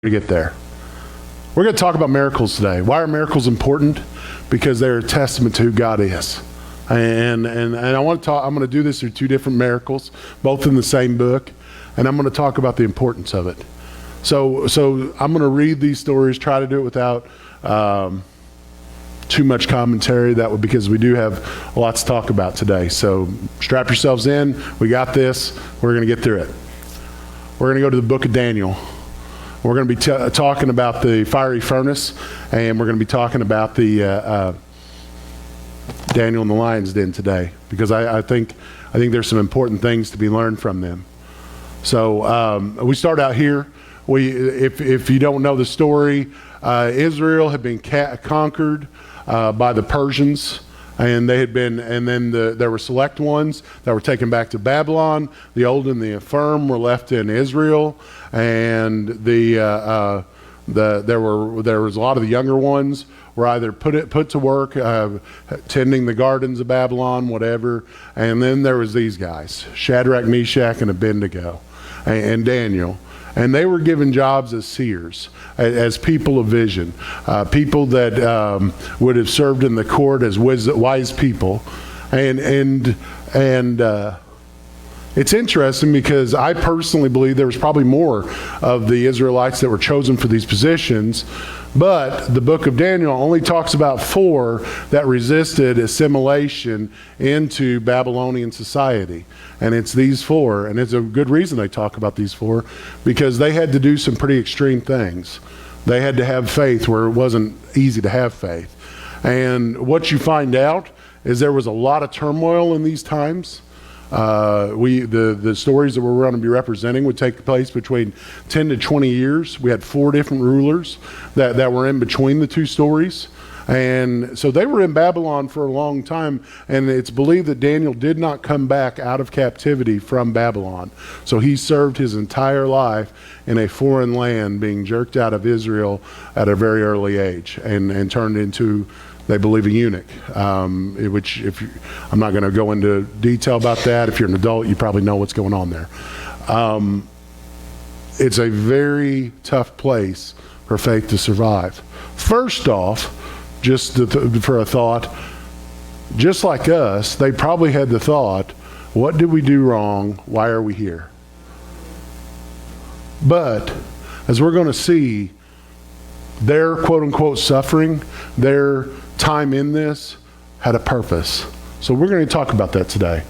to get there. We're going to talk about miracles today. Why are miracles important? Because they're a testament to who God is. And I want to talk, I'm going to do this through two different miracles, both in the same book, and I'm going to talk about the importance of it. So I'm going to read these stories, try to do it without too much commentary, because we do have lots to talk about today. So strap yourselves in. We got this. We're going to get through it. We're going to go to the book of Daniel. We're going to be talking about the fiery furnace, and we're going to be talking about the Daniel and the lion's den today, because I think there's some important things to be learned from them. So we start out here. If you don't know the story, Israel had been conquered by the Persians, and there were select ones that were taken back to Babylon. The old and the infirm were left in Israel, and there was a lot of the younger ones were either put to work tending the gardens of Babylon, whatever. And then there was these guys, Shadrach, Meshach, and Abednego, and Daniel. And they were given jobs as seers, as people of vision, people that would have served in the court as wise people. And it's interesting because I personally believe there was probably more of the Israelites that were chosen for these positions, but the book of Daniel only talks about 4 that resisted assimilation into Babylonian society. And it's these 4, and it's a good reason they talk about these 4, because they had to do some pretty extreme things. They had to have faith where it wasn't easy to have faith. And what you find out is there was a lot of turmoil in these times. The stories that we're going to be representing would take place between 10 to 20 years. We had 4 different rulers that were in between the 2 stories. And so they were in Babylon for a long time, and it's believed that Daniel did not come back out of captivity from Babylon. So he served his entire life in a foreign land, being jerked out of Israel at a very early age and turned into, they believe, a eunuch, which I'm not going to go into detail about that. If you're an adult, you probably know what's going on there. It's a very tough place for faith to survive. First off, just for a thought, just like us, they probably had the thought, what did we do wrong? Why are we here? But as we're going to see, their quote-unquote suffering, their time in this had a purpose. So we're going to talk about that today.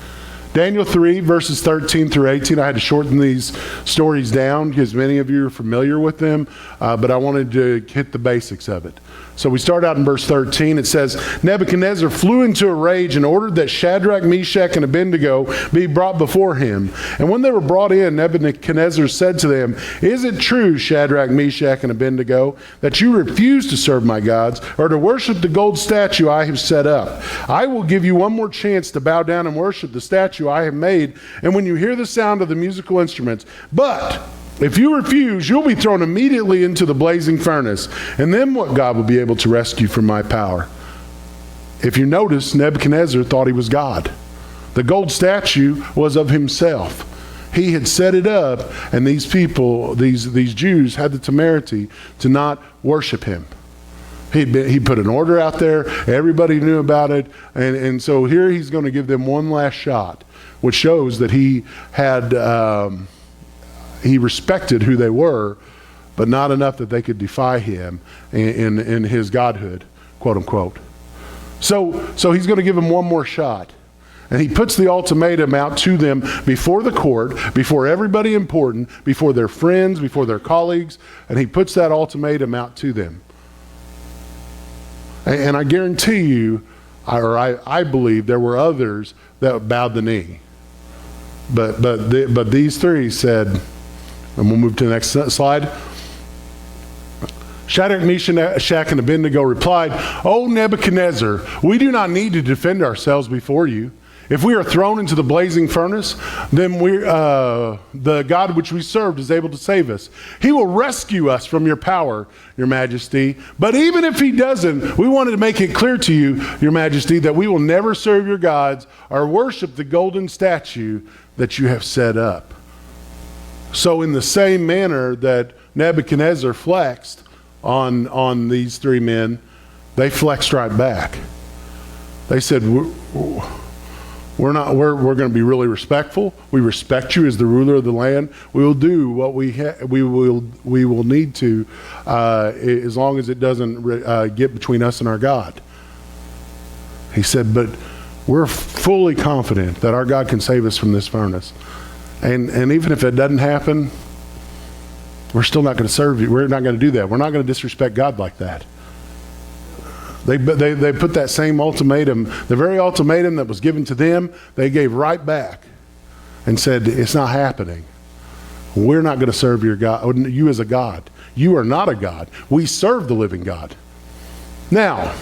Daniel 3, verses 13 through 18. I had to shorten these stories down because many of you are familiar with them, but I wanted to hit the basics of it. So we start out in verse 13. It says, Nebuchadnezzar flew into a rage and ordered that Shadrach, Meshach, and Abednego be brought before him. And when they were brought in, Nebuchadnezzar said to them, Is it true, Shadrach, Meshach, and Abednego, that you refuse to serve my gods or to worship the gold statue I have set up? I will give you one more chance to bow down and worship the statue I have made, and when you hear the sound of the musical instruments. But if you refuse, you'll be thrown immediately into the blazing furnace, and then what God will be able to rescue from my power? If you notice, Nebuchadnezzar thought he was God. The gold statue was of himself. He had set it up, and these people, these Jews, had the temerity to not worship him. He put an order out there. Everybody knew about it, and so here he's going to give them one last shot, which shows that he had he respected who they were, but not enough that they could defy him in his godhood, quote unquote. So he's going to give them one more shot. And he puts the ultimatum out to them before the court, before everybody important, before their friends, before their colleagues, and he puts that ultimatum out to them. And I guarantee you, I believe there were others that bowed the knee. But these 3 said, and we'll move to the next slide. Shadrach, Meshach, and Abednego replied, O Nebuchadnezzar, we do not need to defend ourselves before you. If we are thrown into the blazing furnace, then the God which we served is able to save us. He will rescue us from your power, your majesty. But even if he doesn't, we wanted to make it clear to you, your majesty, that we will never serve your gods or worship the golden statue that you have set up. So in the same manner that Nebuchadnezzar flexed on these three men, they flexed right back. They said, we're going to be really respectful. We respect you as the ruler of the land. We will do what we will need to, as long as it doesn't get between us and our God. He said, but we're fully confident that our God can save us from this furnace. And even if it doesn't happen, we're still not going to serve you. We're not going to do that. We're not going to disrespect God like that. They put that same ultimatum, the very ultimatum that was given to them, they gave right back and said, it's not happening. We're not going to serve your God, you as a God. You are not a God. We serve the living God. Now,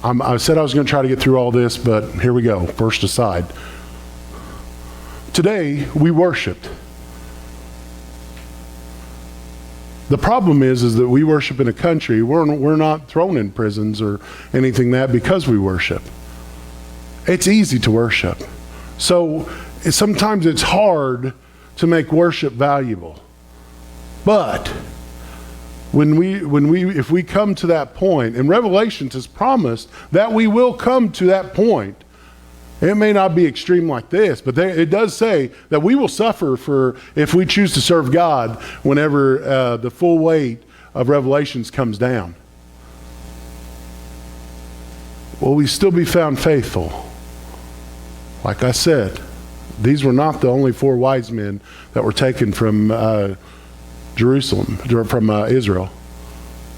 I said I was going to try to get through all this, but here we go. First aside. Today, we worshiped. The problem is that we worship in a country, we're not thrown in prisons or anything that because we worship. It's easy to worship. So sometimes it's hard to make worship valuable. But if we come to that point, and Revelations has promised that we will come to that point. It may not be extreme like this, but it does say that we will suffer if we choose to serve God whenever the full weight of Revelations comes down. Will we still be found faithful? Like I said, these were not the only 4 wise men that were taken from Jerusalem, from Israel.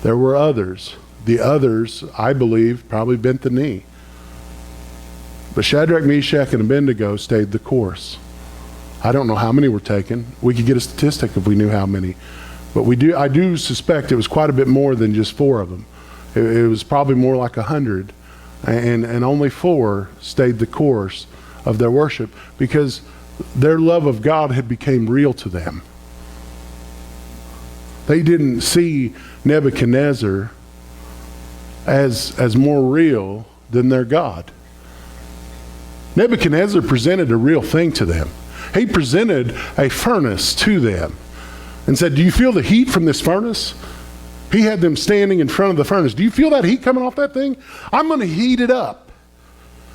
There were others. The others, I believe, probably bent the knee. But Shadrach, Meshach, and Abednego stayed the course. I don't know how many were taken. We could get a statistic if we knew how many. But I do suspect it was quite a bit more than just 4 of them. It was probably more like 100. And only 4 stayed the course of their worship because their love of God had become real to them. They didn't see Nebuchadnezzar as more real than their God. Nebuchadnezzar presented a real thing to them. He presented a furnace to them and said, do you feel the heat from this furnace? He had them standing in front of the furnace. Do you feel that heat coming off that thing? I'm going to heat it up.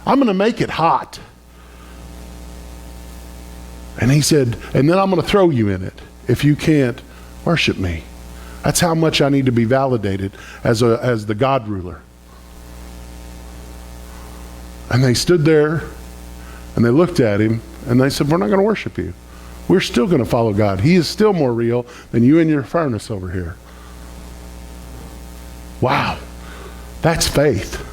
I'm going to make it hot. And he said, and then I'm going to throw you in it if you can't worship me. That's how much I need to be validated as the God ruler. And they stood there and they looked at him and they said, we're not going to worship you. We're still going to follow God. He is still more real than you and your furnace over here. Wow, that's faith.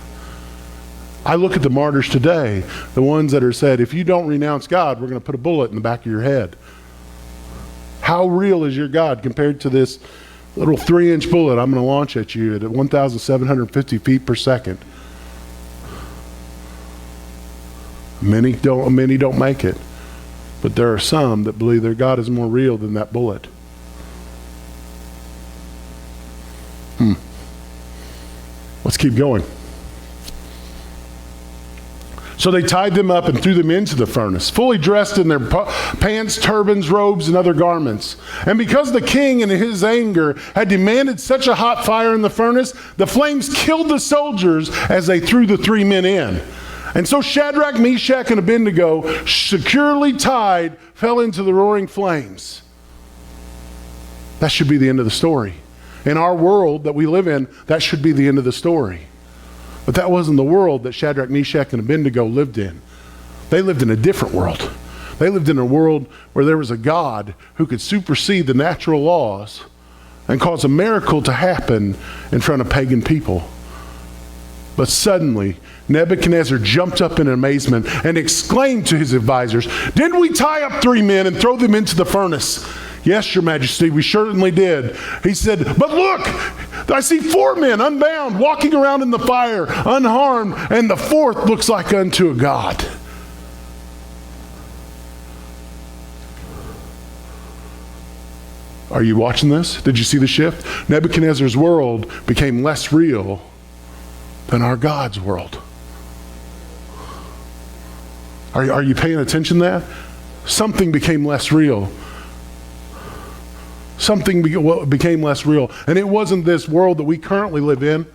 I look at the martyrs today, the ones that are said, if you don't renounce God, we're going to put a bullet in the back of your head. How real is your God compared to this little 3-inch bullet I'm going to launch at you at 1,750 feet per second? Many don't make it, but there are some that believe their God is more real than that bullet. Let's keep going. So they tied them up and threw them into the furnace, fully dressed in their pants, turbans, robes, and other garments. And because the king in his anger had demanded such a hot fire in the furnace, the flames killed the soldiers as they threw the 3 men in. And so Shadrach, Meshach, and Abednego, securely tied, fell into the roaring flames. That should be the end of the story. In our world that we live in, that should be the end of the story. But that wasn't the world that Shadrach, Meshach, and Abednego lived in. They lived in a different world. They lived in a world where there was a God who could supersede the natural laws and cause a miracle to happen in front of pagan people. But suddenly, Nebuchadnezzar jumped up in amazement and exclaimed to his advisors, "Didn't we tie up 3 men and throw them into the furnace?" "Yes, Your Majesty, we certainly did." He said, "But look, I see 4 men unbound, walking around in the fire, unharmed, and the 4th looks like unto a god." Are you watching this? Did you see the shift? Nebuchadnezzar's world became less real than our God's world. Are you paying attention to that? Something became less real. Something became less real. And it wasn't this world that we currently live in,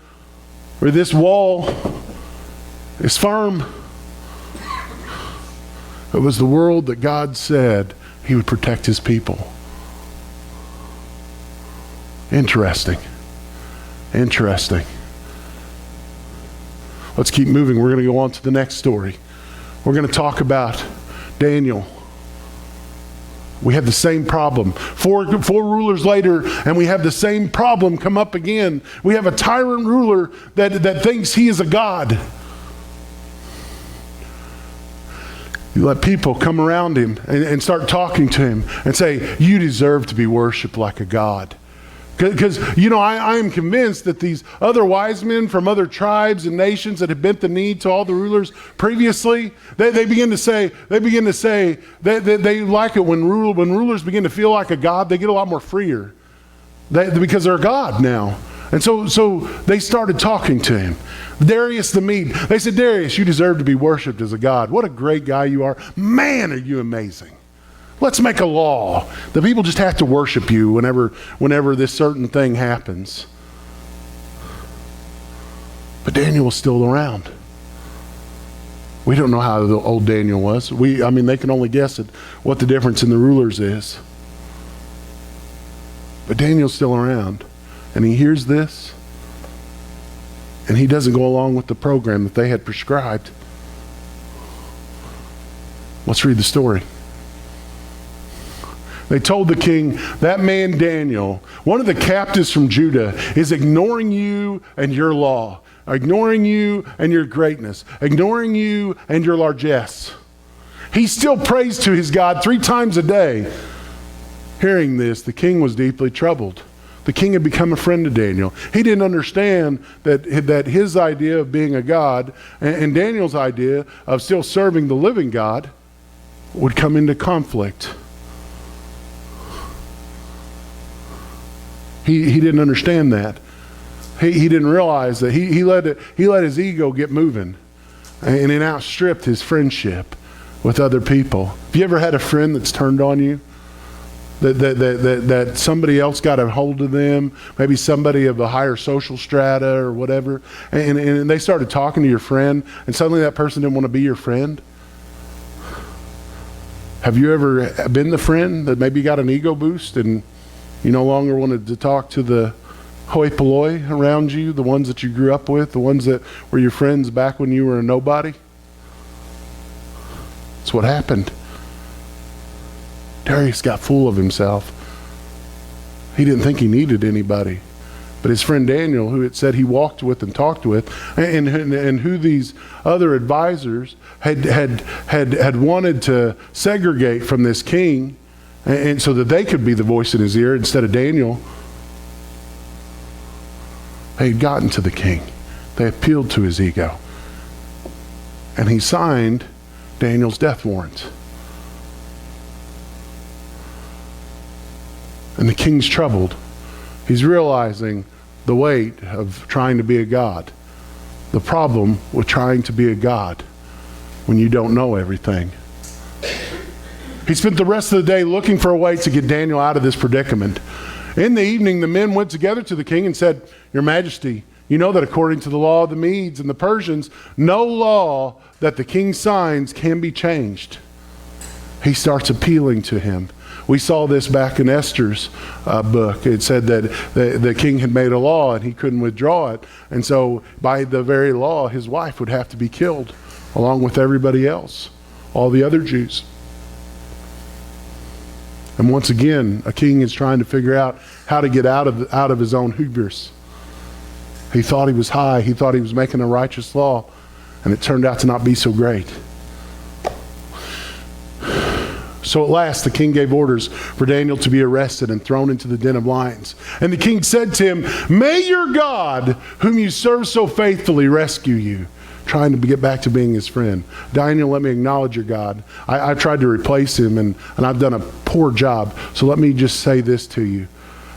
where this wall is firm. It was the world that God said he would protect his people. Interesting. Interesting. Let's keep moving. We're going to go on to the next story. We're going to talk about Daniel. We have the same problem. Four rulers later, and we have the same problem come up again. We have a tyrant ruler that thinks he is a god. You let people come around him and start talking to him and say, you deserve to be worshiped like a god. Because, I am convinced that these other wise men from other tribes and nations that had bent the knee to all the rulers previously, they begin to say that they like it when rulers begin to feel like a god. They get a lot more freer because they're a god now. And so they started talking to him. Darius the Mede. They said, Darius, you deserve to be worshiped as a god. What a great guy you are. Man, are you amazing. Let's make a law. The people just have to worship you whenever this certain thing happens. But Daniel was still around. We don't know how old Daniel was. They can only guess at what the difference in the rulers is. But Daniel's still around. And he hears this. And he doesn't go along with the program that they had prescribed. Let's read the story. They told the king, that man Daniel, one of the captives from Judah, is ignoring you and your law, ignoring you and your greatness, ignoring you and your largesse. He still prays to his God 3 times a day. Hearing this, the king was deeply troubled. The king had become a friend to Daniel. He didn't understand that his idea of being a god and Daniel's idea of still serving the living God would come into conflict. He didn't understand that. He didn't realize that he let his ego get moving, and it outstripped his friendship with other people. Have you ever had a friend that's turned on you? That somebody else got a hold of them, maybe somebody of a higher social strata or whatever, and they started talking to your friend, and suddenly that person didn't want to be your friend? Have you ever been the friend that maybe got an ego boost and you no longer wanted to talk to the hoi polloi around you, the ones that you grew up with, the ones that were your friends back when you were a nobody? That's what happened. Darius got full of himself. He didn't think he needed anybody. But his friend Daniel, who it said he walked with and talked with, and who these other advisors had wanted to segregate from this king, and so that they could be the voice in his ear instead of Daniel, they had gotten to the king. They appealed to his ego. And he signed Daniel's death warrant. And the king's troubled. He's realizing the weight of trying to be a god. The problem with trying to be a god when you don't know everything. He spent the rest of the day looking for a way to get Daniel out of this predicament. In the evening, the men went together to the king and said, Your Majesty, you know that according to the law of the Medes and the Persians, no law that the king signs can be changed. He starts appealing to him. We saw this back in Esther's book. It said that the king had made a law and he couldn't withdraw it. And so by the very law, his wife would have to be killed along with everybody else, all the other Jews. And once again, a king is trying to figure out how to get out of his own hubris. He thought he was high. He thought he was making a righteous law, and it turned out to not be so great. So at last the king gave orders for Daniel to be arrested and thrown into the den of lions. And the king said to him, May your God, whom you serve so faithfully, rescue you. Trying to get back to being his friend. Daniel, let me acknowledge your God. I've tried to replace him and I've done a poor job. So let me just say this to you.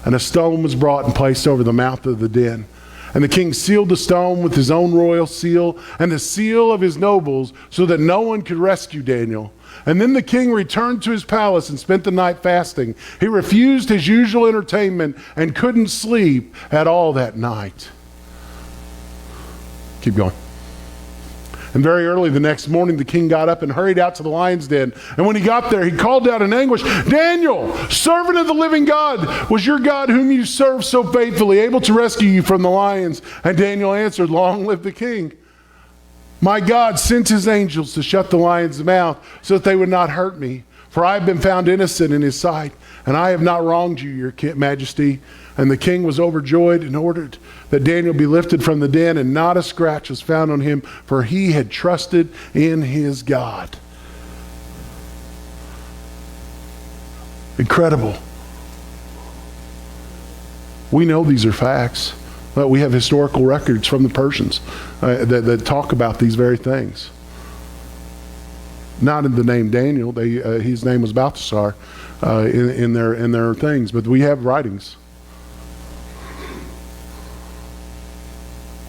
And a stone was brought and placed over the mouth of the den. And the king sealed the stone with his own royal seal and the seal of his nobles so that no one could rescue Daniel. And then the king returned to his palace and spent the night fasting. He refused his usual entertainment and couldn't sleep at all that night. Keep going. And very early the next morning, the king got up and hurried out to the lion's den. And when he got there, he called out in anguish, "Daniel, servant of the living God, was your God whom you served so faithfully able to rescue you from the lions?" And Daniel answered, "Long live the king. My God sent his angels to shut the lions' mouth so that they would not hurt me. For I have been found innocent in his sight, and I have not wronged you, your majesty." And the king was overjoyed and ordered that Daniel be lifted from the den, and not a scratch was found on him, for he had trusted in his God. Incredible. We know these are facts, but we have historical records from the Persians that talk about these very things. Not in the name Daniel. His name was Balthasar in their things, but we have writings.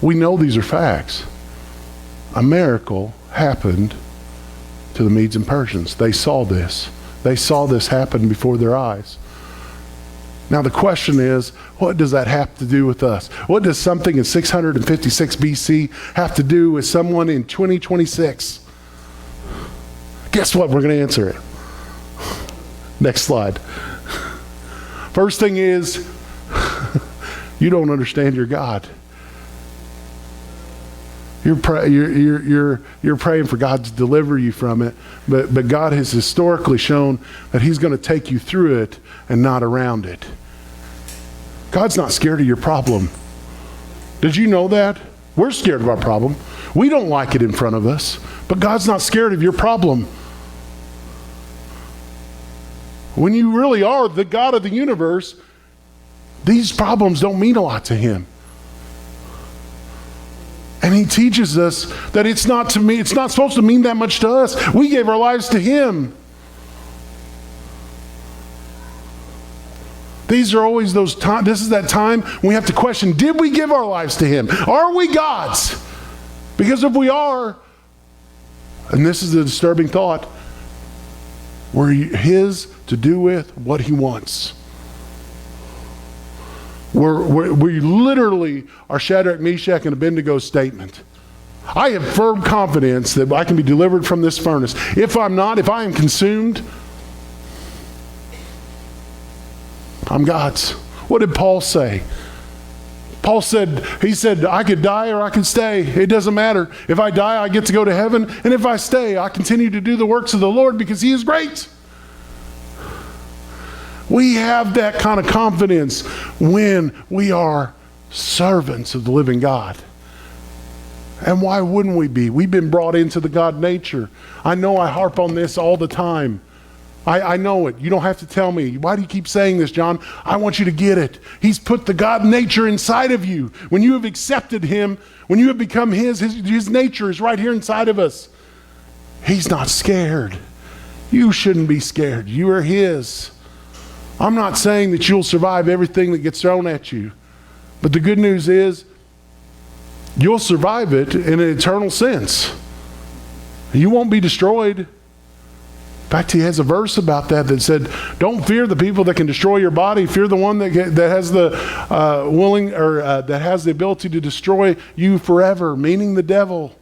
We know these are facts. A miracle happened to the Medes and Persians. They saw this. They saw this happen before their eyes. Now the question is, what does that have to do with us? What does something in 656 BC have to do with someone in 2026? Guess what? We're going to answer it. Next slide. First thing is, you don't understand your God. You're praying for God to deliver you from it, but God has historically shown that he's going to take you through it and not around it. God's not scared of your problem. Did you know that? We're scared of our problem. We don't like it in front of us, but God's not scared of your problem. When you really are the God of the universe, these problems don't mean a lot to him. And he teaches us that it's not supposed to mean that much to us. We gave our lives to him. These are always those times. This is that time we have to question, did we give our lives to him? Are we God's? Because if we are, and this is a disturbing thought, we're his to do with what he wants. We literally are Shadrach, Meshach, and Abednego's statement. I have firm confidence that I can be delivered from this furnace. If I'm not, if I am consumed, I'm God's. What did Paul say? Paul said, he said, I could die or I could stay. It doesn't matter. If I die, I get to go to heaven. And if I stay, I continue to do the works of the Lord because he is great. We have that kind of confidence when we are servants of the living God. And why wouldn't we be? We've been brought into the God nature. I know I harp on this all the time. I know it. You don't have to tell me. Why do you keep saying this, John? I want you to get it. He's put the God nature inside of you. When you have accepted him, when you have become his nature is right here inside of us. He's not scared. You shouldn't be scared. You are his. I'm not saying that you'll survive everything that gets thrown at you. But the good news is you'll survive it in an eternal sense. You won't be destroyed. In fact, he has a verse about that said, don't fear the people that can destroy your body. Fear the one that has the that has the ability to destroy you forever, meaning the devil.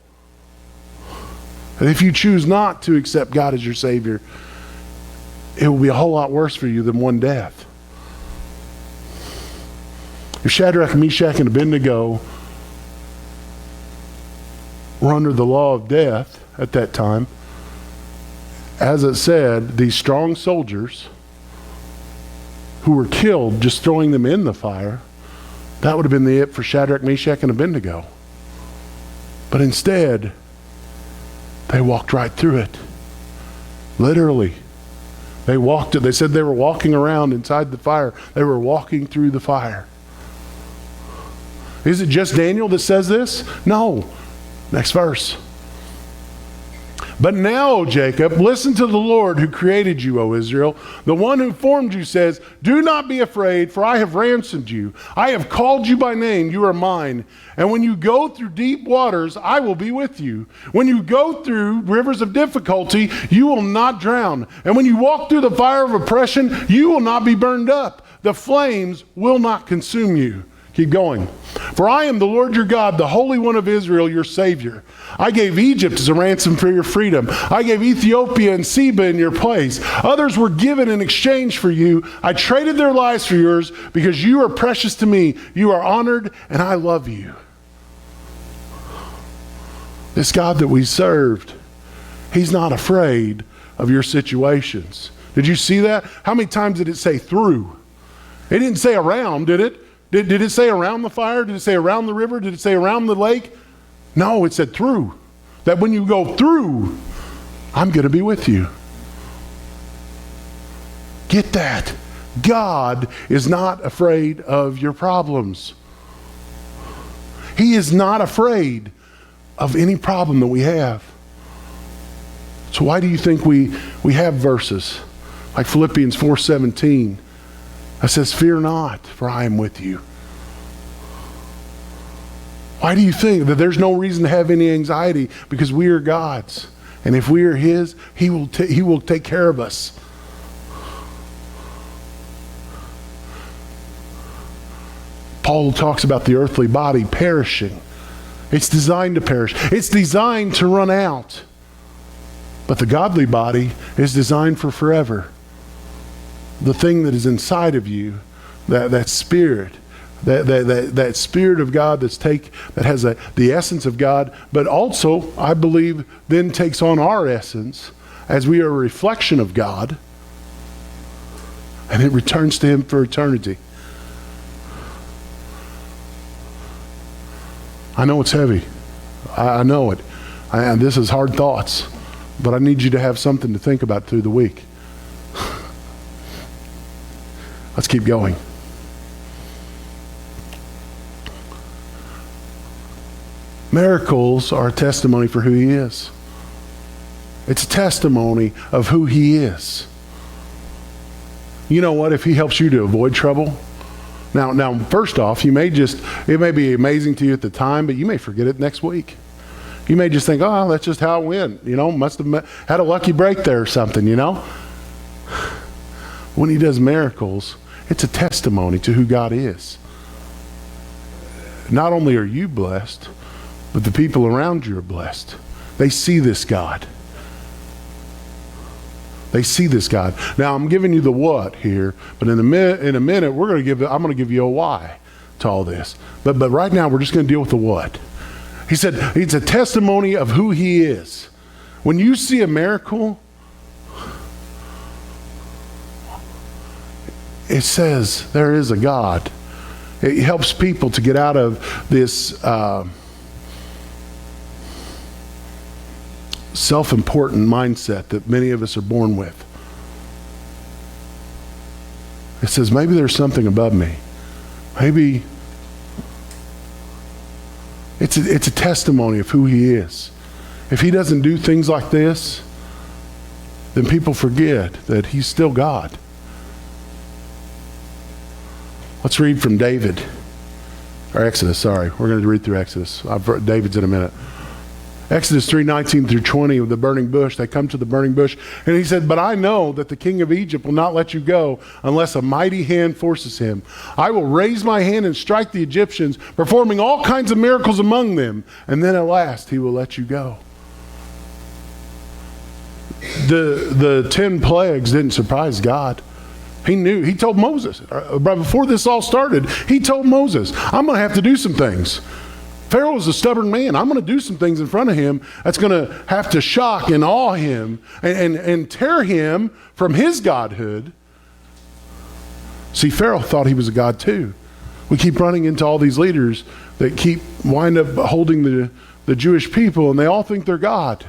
And if you choose not to accept God as your Savior, it will be a whole lot worse for you than one death. If Shadrach, Meshach, and Abednego were under the law of death at that time, as it said, these strong soldiers who were killed just throwing them in the fire, that would have been it for Shadrach, Meshach, and Abednego. But instead, they walked right through it. Literally. They said they were walking around inside the fire. They were walking through the fire. Is it just Daniel that says this? No. Next verse. But now, O Jacob, listen to the Lord who created you, O Israel. The one who formed you says, do not be afraid, for I have ransomed you. I have called you by name. You are mine. And when you go through deep waters, I will be with you. When you go through rivers of difficulty, you will not drown. And when you walk through the fire of oppression, you will not be burned up. The flames will not consume you. Keep going. For I am the Lord your God, the Holy One of Israel, your Savior. I gave Egypt as a ransom for your freedom. I gave Ethiopia and Seba in your place. Others were given in exchange for you. I traded their lives for yours because you are precious to me. You are honored, and I love you. This God that we served, he's not afraid of your situations. Did you see that? How many times did it say through? It didn't say around, did it? Did it say around the fire? Did it say around the river? Did it say around the lake? No, it said through. That when you go through, I'm going to be with you. Get that. God is not afraid of your problems. He is not afraid of any problem that we have. So why do you think we have verses like Philippians 4:17? It says, fear not, for I am with you. Why do you think that there's no reason to have any anxiety? Because we are God's. And if we are his, he will take care of us. Paul talks about the earthly body perishing. It's designed to perish. It's designed to run out. But the godly body is designed for forever. The thing that is inside of you, that spirit, that spirit of God that has the essence of God, but also, I believe, then takes on our essence as we are a reflection of God, and it returns to him for eternity. I know it's heavy. I know it. And this is hard thoughts, but I need you to have something to think about through the week. Let's keep going. Miracles are a testimony for who he is. It's a testimony of who he is. You know what? If he helps you to avoid trouble, now first off, it may be amazing to you at the time, but you may forget it next week. You may just think, oh, that's just how it went. Must have had a lucky break there or something, When he does miracles, it's a testimony to who God is. Not only are you blessed, but the people around you are blessed. They see this God. They see this God. Now, I'm giving you the what here, but in a minute, I'm going to give you a why to all this. But right now, we're just going to deal with the what. He said it's a testimony of who he is. When you see a miracle, it says there is a God. It helps people to get out of this self-important mindset that many of us are born with. It says maybe there's something above me. Maybe it's a testimony of who he is. If he doesn't do things like this, then people forget that he's still God. Let's read from David, or Exodus, sorry. We're going to read through Exodus. David's in a minute. Exodus 3:19 through 20, with the burning bush. They come to the burning bush, and he said, but I know that the king of Egypt will not let you go unless a mighty hand forces him. I will raise my hand and strike the Egyptians, performing all kinds of miracles among them, and then at last he will let you go. The 10 plagues didn't surprise God. He knew. He told Moses, before this all started, he told Moses, I'm going to have to do some things. Pharaoh is a stubborn man. I'm going to do some things in front of him that's going to have to shock and awe him and tear him from his godhood. See, Pharaoh thought he was a god too. We keep running into all these leaders that wind up holding the Jewish people, and they all think they're God.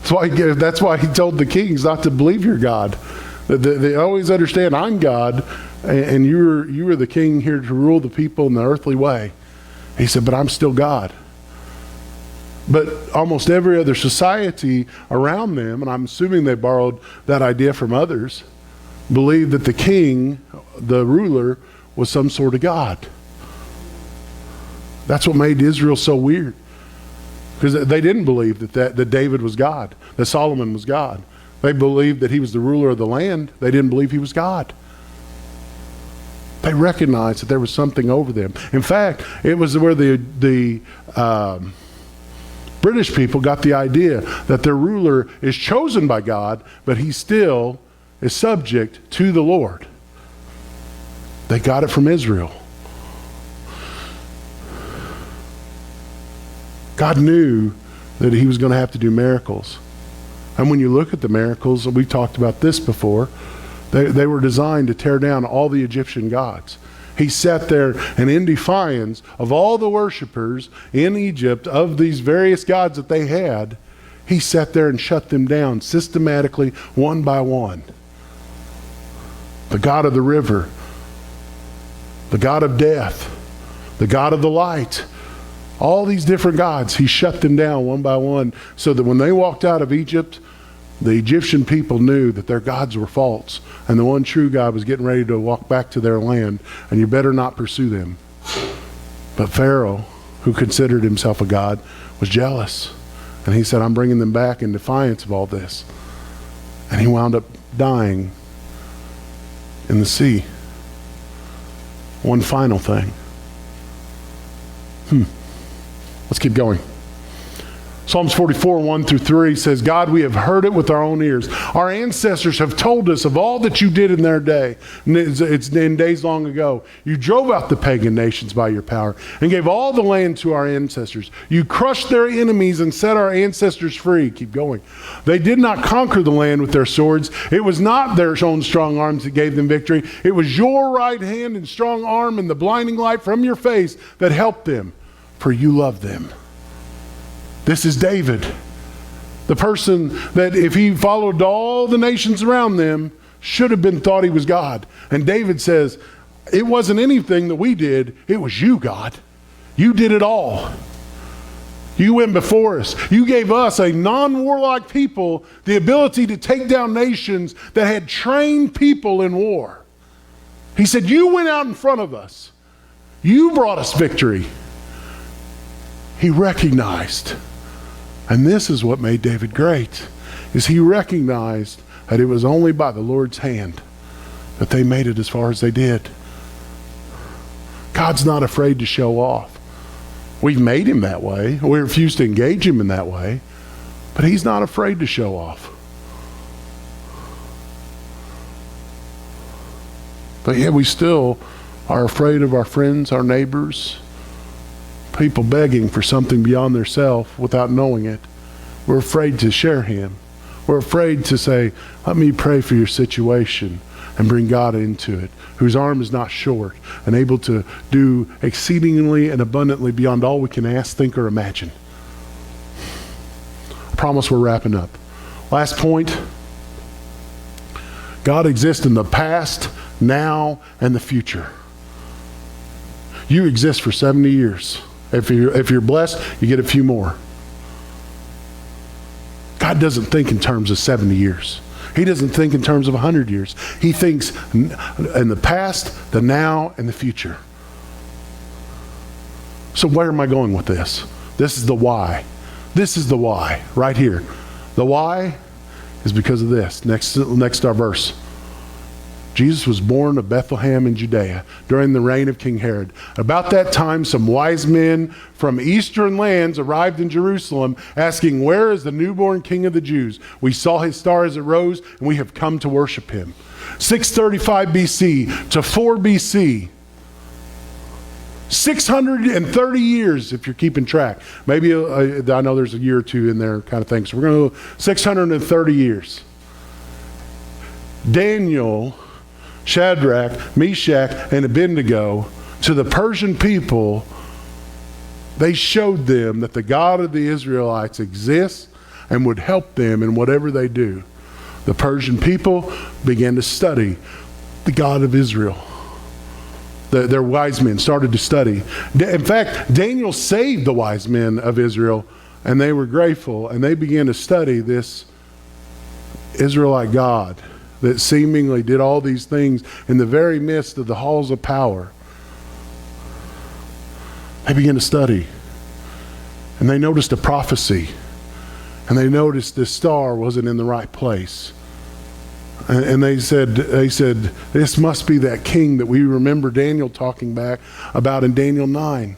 That's why he told the kings not to believe you're God. They always understand I'm God, and you are the king here to rule the people in the earthly way. He said, but I'm still God. But almost every other society around them, and I'm assuming they borrowed that idea from others, believed that the king, the ruler, was some sort of God. That's what made Israel so weird. Because they didn't believe that David was God, that Solomon was God. They believed that he was the ruler of the land. They didn't believe he was God. They recognized that there was something over them. In fact, it was where the British people got the idea that their ruler is chosen by God, but he still is subject to the Lord. They got it from Israel. God knew that he was going to have to do miracles. And when you look at the miracles, we talked about this before, they were designed to tear down all the Egyptian gods. He sat there, and in defiance of all the worshipers in Egypt, of these various gods that they had, he sat there and shut them down systematically, one by one. The God of the river, the God of death, the God of the light, all these different gods, he shut them down one by one, so that when they walked out of Egypt, the Egyptian people knew that their gods were false, and the one true God was getting ready to walk back to their land, and you better not pursue them. But Pharaoh, who considered himself a god, was jealous, and he said, I'm bringing them back in defiance of all this. And he wound up dying in the sea. One final thing. Let's keep going. Psalms 44, 1 through 3 says, God, we have heard it with our own ears. Our ancestors have told us of all that you did in their day. It's in days long ago. You drove out the pagan nations by your power and gave all the land to our ancestors. You crushed their enemies and set our ancestors free. Keep going. They did not conquer the land with their swords. It was not their own strong arms that gave them victory. It was your right hand and strong arm and the blinding light from your face that helped them, for you loved them. This is David, the person that if he followed all the nations around them, should have been thought he was God. And David says, it wasn't anything that we did, it was you, God. You did it all. You went before us. You gave us, a non-warlike people, the ability to take down nations that had trained people in war. He said, you went out in front of us. You brought us victory. He recognized. And this is what made David great, is he recognized that it was only by the Lord's hand that they made it as far as they did. God's not afraid to show off. We've made him that way. We refuse to engage him in that way, but he's not afraid to show off. But yet we still are afraid of our friends, our neighbors, people begging for something beyond their self without knowing it. We're afraid to share him. We're afraid to say, let me pray for your situation and bring God into it, whose arm is not short and able to do exceedingly and abundantly beyond all we can ask, think, or imagine. I promise we're wrapping up. Last point. God exists in the past, now, and the future. You exist for 70 years. If you're blessed, you get a few more. God doesn't think in terms of 70 years. He doesn't think in terms of 100 years. He thinks in the past, the now, and the future. So where am I going with this? This is the why. This is the why, right here. The why is because of this. Next to our verse. Jesus was born of Bethlehem in Judea during the reign of King Herod. About that time, some wise men from eastern lands arrived in Jerusalem, asking, where is the newborn King of the Jews? We saw his star as it rose, and we have come to worship him. 635 BC to 4 BC. 630 years, if you're keeping track. Maybe, I know there's a year or two in there kind of thing. So we're going to go 630 years. Daniel, Shadrach, Meshach, and Abednego, to the Persian people, they showed them that the God of the Israelites exists and would help them in whatever they do. The Persian people began to study the God of Israel. Their wise men started to study. In fact, Daniel saved the wise men of Israel and they were grateful, and they began to study this Israelite God that seemingly did all these things in the very midst of the halls of power. They began to study, and they noticed a prophecy, and they noticed this star wasn't in the right place. And they said, this must be that king that we remember Daniel talking back about in Daniel 9.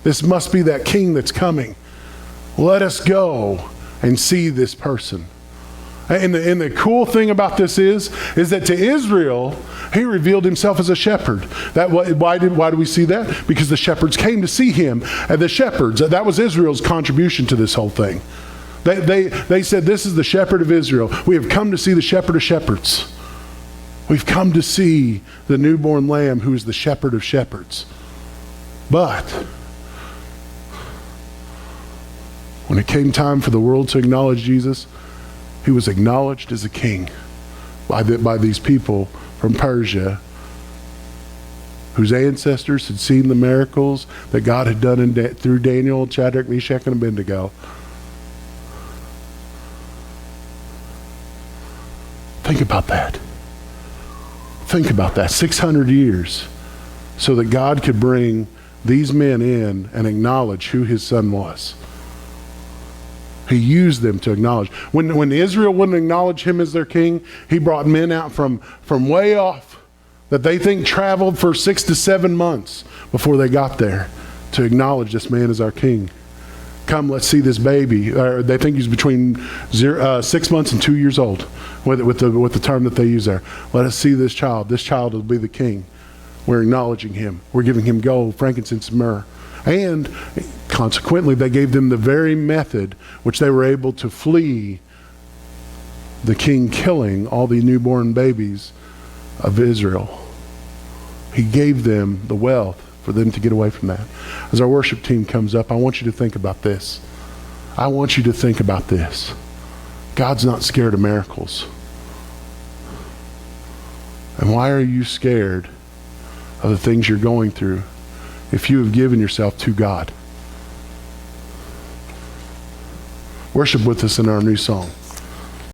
This must be that king that's coming. Let us go and see this person. And the cool thing about this is that to Israel, he revealed himself as a shepherd. Why do we see that? Because the shepherds came to see him. And the shepherds, that was Israel's contribution to this whole thing. They said, this is the shepherd of Israel. We have come to see the shepherd of shepherds. We've come to see the newborn lamb who is the shepherd of shepherds. But when it came time for the world to acknowledge Jesus, he was acknowledged as a king by these people from Persia whose ancestors had seen the miracles that God had done through Daniel, Shadrach, Meshach, and Abednego. Think about that. Think about that. 600 years so that God could bring these men in and acknowledge who his son was. He used them to acknowledge. When Israel wouldn't acknowledge him as their king, he brought men out from way off that they think traveled for 6 to 7 months before they got there to acknowledge this man as our king. Come, let's see this baby. They think he's between 6 months and 2 years old with the term that they use there. Let us see this child. This child will be the king. We're acknowledging him. We're giving him gold, frankincense, myrrh. And consequently, they gave them the very method which they were able to flee the king killing all the newborn babies of Israel. He gave them the wealth for them to get away from that. As our worship team comes up, I want you to think about this. I want you to think about this. God's not scared of miracles. And why are you scared of the things you're going through if you have given yourself to God? Worship with us in our new song.